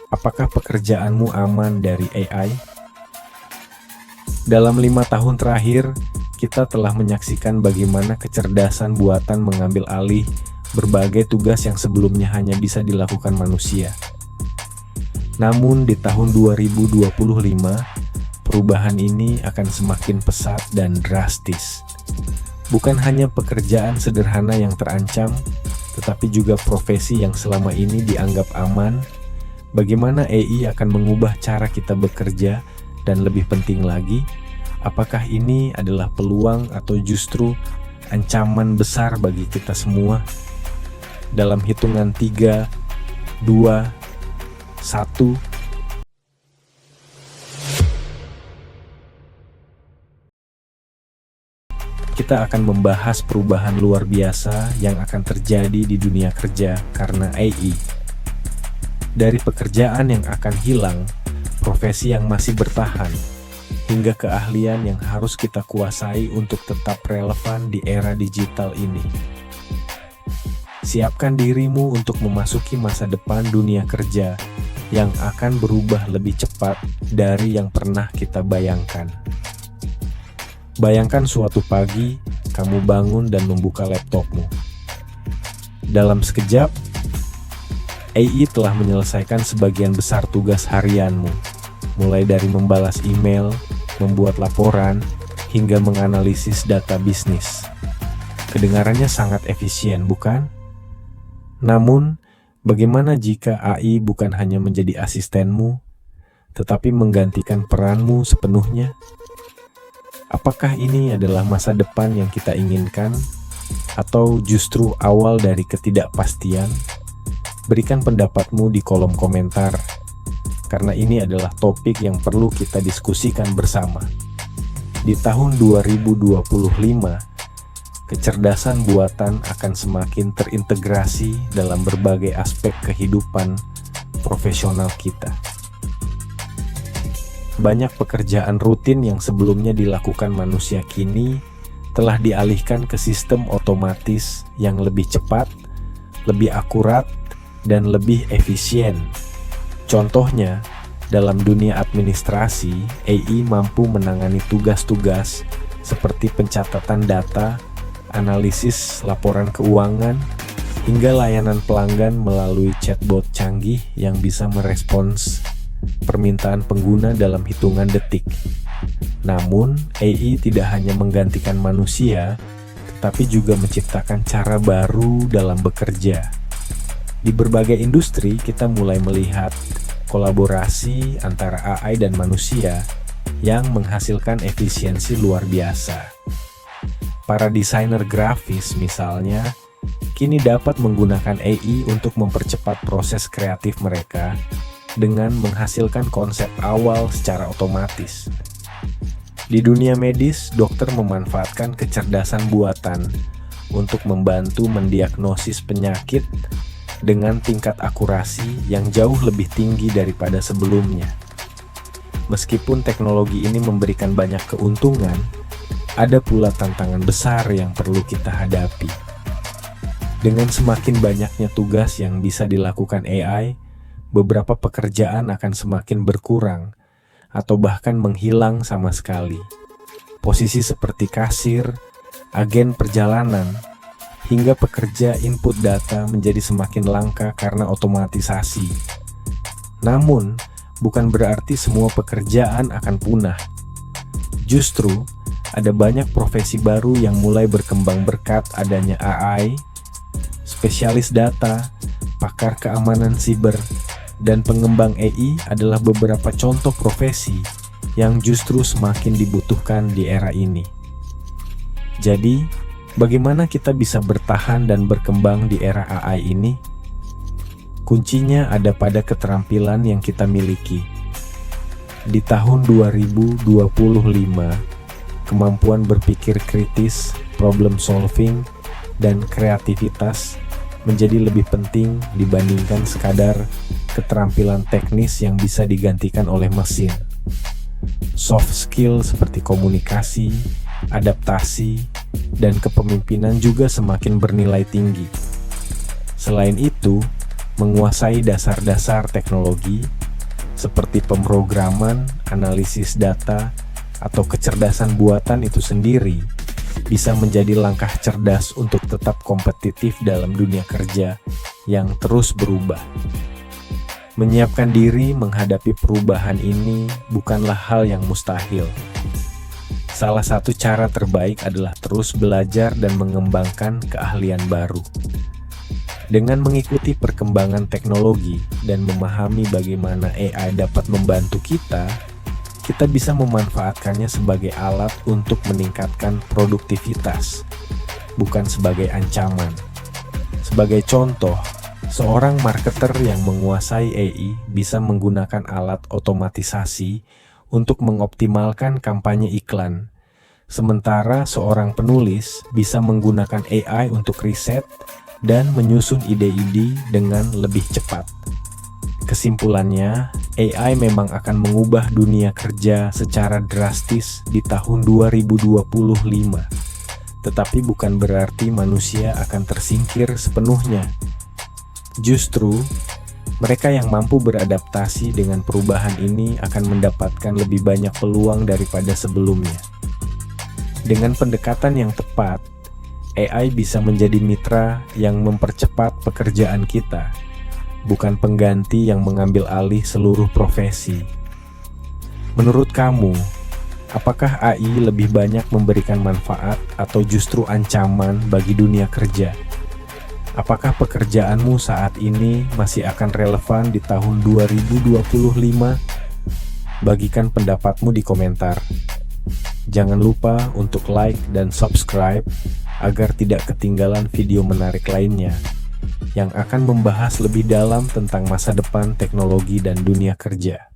Apakah pekerjaanmu aman dari AI? Dalam 5 tahun terakhir, kita telah menyaksikan bagaimana kecerdasan buatan mengambil alih berbagai tugas yang sebelumnya hanya bisa dilakukan manusia. Namun di tahun 2025, perubahan ini akan semakin pesat dan drastis. Bukan hanya pekerjaan sederhana yang terancam, tetapi juga profesi yang selama ini dianggap aman. Bagaimana AI akan mengubah cara kita bekerja, dan lebih penting lagi, apakah ini adalah peluang atau justru ancaman besar bagi kita semua? Dalam hitungan 3, 2, 1. Kita akan membahas perubahan luar biasa yang akan terjadi di dunia kerja karena AI. Dari pekerjaan yang akan hilang, profesi yang masih bertahan, hingga keahlian yang harus kita kuasai untuk tetap relevan di era digital ini. Siapkan dirimu untuk memasuki masa depan dunia kerja yang akan berubah lebih cepat dari yang pernah kita bayangkan. Bayangkan suatu pagi, kamu bangun dan membuka laptopmu. Dalam sekejap, AI telah menyelesaikan sebagian besar tugas harianmu, mulai dari membalas email, membuat laporan, hingga menganalisis data bisnis. Kedengarannya sangat efisien, bukan? Namun, bagaimana jika AI bukan hanya menjadi asistenmu, tetapi menggantikan peranmu sepenuhnya? Apakah ini adalah masa depan yang kita inginkan, atau justru awal dari ketidakpastian? Berikan pendapatmu di kolom komentar, karena ini adalah topik yang perlu kita diskusikan bersama. Di tahun 2025, kecerdasan buatan akan semakin terintegrasi dalam berbagai aspek kehidupan profesional kita. Banyak pekerjaan rutin yang sebelumnya dilakukan manusia kini telah dialihkan ke sistem otomatis yang lebih cepat, lebih akurat, dan lebih efisien. Contohnya, dalam dunia administrasi, AI mampu menangani tugas-tugas seperti pencatatan data, analisis laporan keuangan, hingga layanan pelanggan melalui chatbot canggih yang bisa merespons permintaan pengguna dalam hitungan detik. Namun, AI tidak hanya menggantikan manusia, tetapi juga menciptakan cara baru dalam bekerja. Di berbagai industri, kita mulai melihat kolaborasi antara AI dan manusia yang menghasilkan efisiensi luar biasa. Para desainer grafis misalnya, kini dapat menggunakan AI untuk mempercepat proses kreatif mereka dengan menghasilkan konsep awal secara otomatis. Di dunia medis, dokter memanfaatkan kecerdasan buatan untuk membantu mendiagnosis penyakit dengan tingkat akurasi yang jauh lebih tinggi daripada sebelumnya. Meskipun teknologi ini memberikan banyak keuntungan, ada pula tantangan besar yang perlu kita hadapi. Dengan semakin banyaknya tugas yang bisa dilakukan AI, beberapa pekerjaan akan semakin berkurang atau bahkan menghilang sama sekali. Posisi seperti kasir, agen perjalanan, hingga pekerja input data menjadi semakin langka karena otomatisasi. Namun, bukan berarti semua pekerjaan akan punah. Justru, ada banyak profesi baru yang mulai berkembang berkat adanya AI, spesialis data, pakar keamanan siber, dan pengembang AI adalah beberapa contoh profesi yang justru semakin dibutuhkan di era ini. Jadi, bagaimana kita bisa bertahan dan berkembang di era AI ini? Kuncinya ada pada keterampilan yang kita miliki. Di tahun 2025, kemampuan berpikir kritis, problem solving, dan kreativitas menjadi lebih penting dibandingkan sekadar keterampilan teknis yang bisa digantikan oleh mesin. Soft skill seperti komunikasi, adaptasi, dan kepemimpinan juga semakin bernilai tinggi. Selain itu, menguasai dasar-dasar teknologi seperti pemrograman, analisis data, atau kecerdasan buatan itu sendiri bisa menjadi langkah cerdas untuk tetap kompetitif dalam dunia kerja yang terus berubah. Menyiapkan diri menghadapi perubahan ini bukanlah hal yang mustahil. Salah satu cara terbaik adalah terus belajar dan mengembangkan keahlian baru. Dengan mengikuti perkembangan teknologi dan memahami bagaimana AI dapat membantu kita bisa memanfaatkannya sebagai alat untuk meningkatkan produktivitas, bukan sebagai ancaman. Sebagai contoh, seorang marketer yang menguasai AI bisa menggunakan alat otomatisasi untuk mengoptimalkan kampanye iklan, sementara seorang penulis bisa menggunakan AI untuk riset dan menyusun ide-ide dengan lebih cepat. Kesimpulannya, AI memang akan mengubah dunia kerja secara drastis di tahun 2025. Tetapi bukan berarti manusia akan tersingkir sepenuhnya. Justru, mereka yang mampu beradaptasi dengan perubahan ini akan mendapatkan lebih banyak peluang daripada sebelumnya. Dengan pendekatan yang tepat, AI bisa menjadi mitra yang mempercepat pekerjaan kita, bukan pengganti yang mengambil alih seluruh profesi. Menurut kamu, apakah AI lebih banyak memberikan manfaat atau justru ancaman bagi dunia kerja? Apakah pekerjaanmu saat ini masih akan relevan di tahun 2025? Bagikan pendapatmu di komentar. Jangan lupa untuk like dan subscribe agar tidak ketinggalan video menarik lainnya yang akan membahas lebih dalam tentang masa depan teknologi dan dunia kerja.